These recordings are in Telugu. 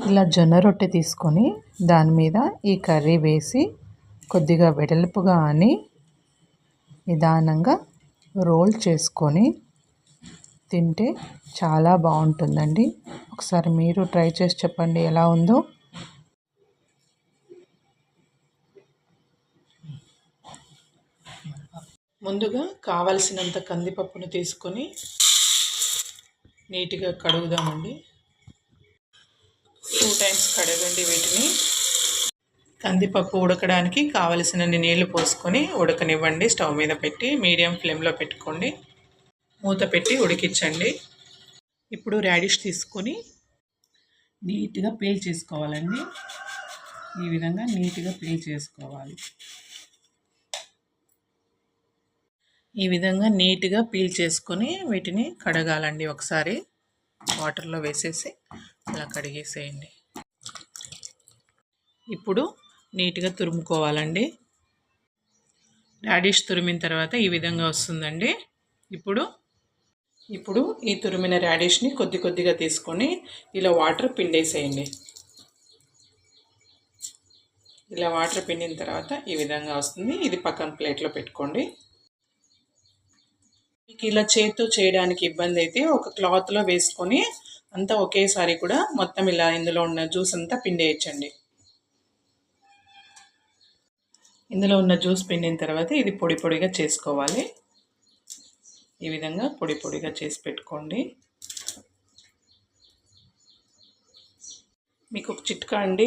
ఇలా జొన్న రొట్టె తీసుకొని దాని మీద ఈ కర్రీ వేసి కొద్దిగా వెడల్పుగా అని నిదానంగా రోల్ చేసుకొని తింటే చాలా బాగుంటుందండి. ఒకసారి మీరు ట్రై చేసి చెప్పండి ఎలా ఉందో. ముందుగా కావలసినంత కందిపప్పును తీసుకొని నీట్గా కడుగుదామండి. 2 టైమ్స్ కడగండి వీటిని. కందిపప్పు ఉడకడానికి కావలసినన్ని నీళ్లు పోసుకొని ఉడకనివ్వండి. స్టవ్ మీద పెట్టి మీడియం ఫ్లేమ్లో పెట్టుకోండి. మూత పెట్టి ఉడికించండి. ఇప్పుడు రాడిష్ తీసుకొని నీట్గా పీల్ చేసుకోవాలండి. ఈ విధంగా నీట్గా పీల్ చేసుకోవాలి. ఈ విధంగా నీట్గా పీల్ చేసుకొని వీటిని కడగాలండి. ఒకసారి వాటర్లో వేసేసి అలా కడిగేసేయండి. ఇప్పుడు నీట్గా తురుముకోవాలండి. రాడిష్ తురిమిన తర్వాత ఈ విధంగా వస్తుందండి. ఇప్పుడు ఈ తురిమిన రాడిష్ని కొద్ది కొద్దిగా తీసుకొని ఇలా వాటర్ పిండేసేయండి. ఇలా వాటర్ పిండిన తర్వాత ఈ విధంగా వస్తుంది. ఇది పక్కన ప్లేట్లో పెట్టుకోండి. మీకు ఇలా చేత్తో చేయడానికి ఇబ్బంది అయితే ఒక క్లాత్లో వేసుకొని అంతా ఒకేసారి కూడా మొత్తం ఇలా ఇందులో ఉన్న జ్యూస్ అంతా పిండేయచ్చండి. ఇందులో ఉన్న జ్యూస్ పిండిన తర్వాత ఇది పొడి పొడిగా చేసుకోవాలి. ఈ విధంగా పొడి పొడిగా చేసి పెట్టుకోండి. మీకు ఒక చిట్కా అండి,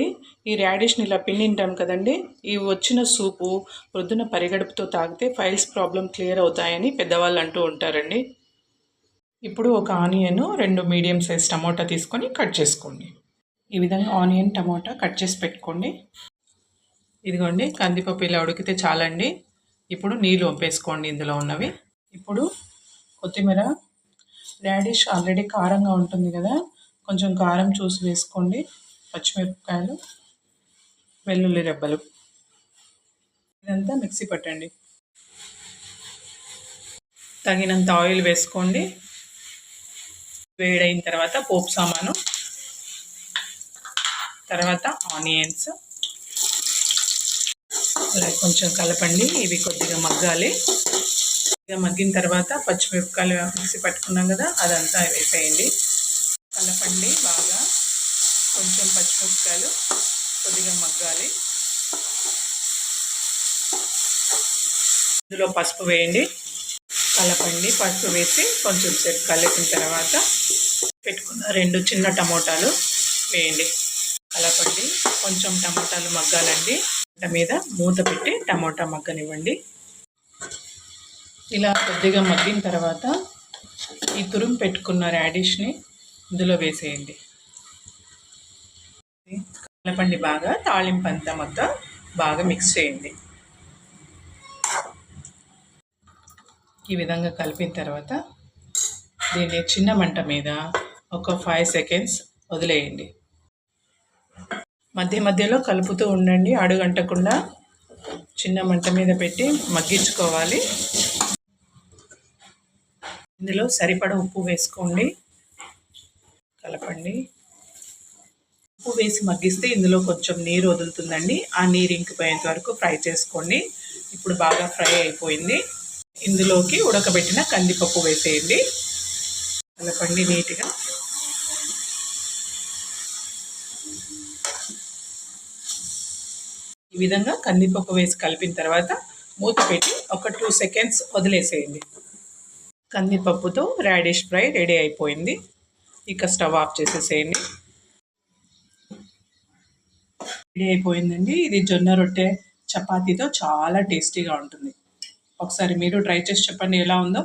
ఈ రాడిష్ని ఇలా పిండింటాం కదండి, ఈ వచ్చిన సూపు ప్రొద్దున పరిగడుపుతో తాగితే ఫైల్స్ ప్రాబ్లం క్లియర్ అవుతాయని పెద్దవాళ్ళు అంటూ ఉంటారండి. ఇప్పుడు ఒక ఆనియన్ 2 మీడియం సైజ్ టమోటా తీసుకొని కట్ చేసుకోండి. ఈ విధంగా ఆనియన్ టమోటా కట్ చేసి పెట్టుకోండి. ఇదిగోండి కందిపప్పు ఇలా ఉడికితే చాలండి. ఇప్పుడు నీళ్ళు వంపేసుకోండి ఇందులో ఉన్నవి. ఇప్పుడు కొత్తిమీర, రాడిష్ ఆల్రెడీ కారంగా ఉంటుంది కదా, కొంచెం కారం చూసి వేసుకోండి. పచ్చిమిరపకాయలు, వెల్లుల్లి రెబ్బలు, ఇదంతా మిక్సీ పట్టండి. తగినంత ఆయిల్ వేసుకోండి. వేడైన తర్వాత పోపు సామాను, తర్వాత ఆనియన్స్ అలా కొంచెం కలపండి. ఇవి కొద్దిగా మగ్గాలి. మగ్గిన తర్వాత పచ్చిమిరపకాయలు మిక్సీ పట్టుకున్నాం కదా, అదంతా వేసేయండి. కలపండి బాగా. కొంచెం పచ్చిమిరపకాయలు కొద్దిగా మగ్గాలి. ఇందులో పసుపు వేయండి. కలపండి. పసుపు వేసి కొంచెం సేపు కలిపిన తర్వాత పెట్టుకున్న 2 చిన్న టమోటాలు వేయండి. కలపండి. కొంచెం టమోటాలు మగ్గాలండి. మీద మూత పెట్టి టమోటా మగ్గనివ్వండి. ఇలా కొద్దిగా మగ్గిన తర్వాత ఈ తురుము పెట్టుకున్న రాడిష్ని ఇందులో వేసేయండి. కలపండి బాగా. తాళింపు అంతా మొత్తం బాగా మిక్స్ చేయండి. ఈ విధంగా కలిపిన తర్వాత దీన్ని చిన్న మంట మీద ఒక 5 సెకండ్స్ వదిలేయండి. మధ్య మధ్యలో కలుపుతూ ఉండండి, అడుగంటకుండా. చిన్న మంట మీద పెట్టి మగ్గించుకోవాలి. ఇందులో సరిపడా ఉప్పు వేసుకోండి. కలపండి. ఉప్పు వేసి మగ్గిస్తే ఇందులో కొంచెం నీరు వదులుతుందండి. ఆ నీరు ఇంకిపోయేంత వరకు ఫ్రై చేసుకోండి. ఇప్పుడు బాగా ఫ్రై అయిపోయింది. ఇందులోకి ఉడకబెట్టిన కందిపప్పు వేసేయండి. కలపండి నీట్గా. ఈ విధంగా కందిపప్పు వేసి కలిపిన తర్వాత మూత పెట్టి ఒక 2 సెకండ్స్ వదిలేసేయండి. కందిపప్పుతో రాడిష్ ఫ్రై రెడీ అయిపోయింది. ఇక స్టవ్ ఆఫ్ చేసేసేయండి. రెడీ అయిపోయిందండి. ఇది జొన్న రొట్టె చపాతీతో చాలా టేస్టీగా ఉంటుంది. ఒకసారి మీరు ట్రై చేసి చెప్పండి ఎలా ఉందో.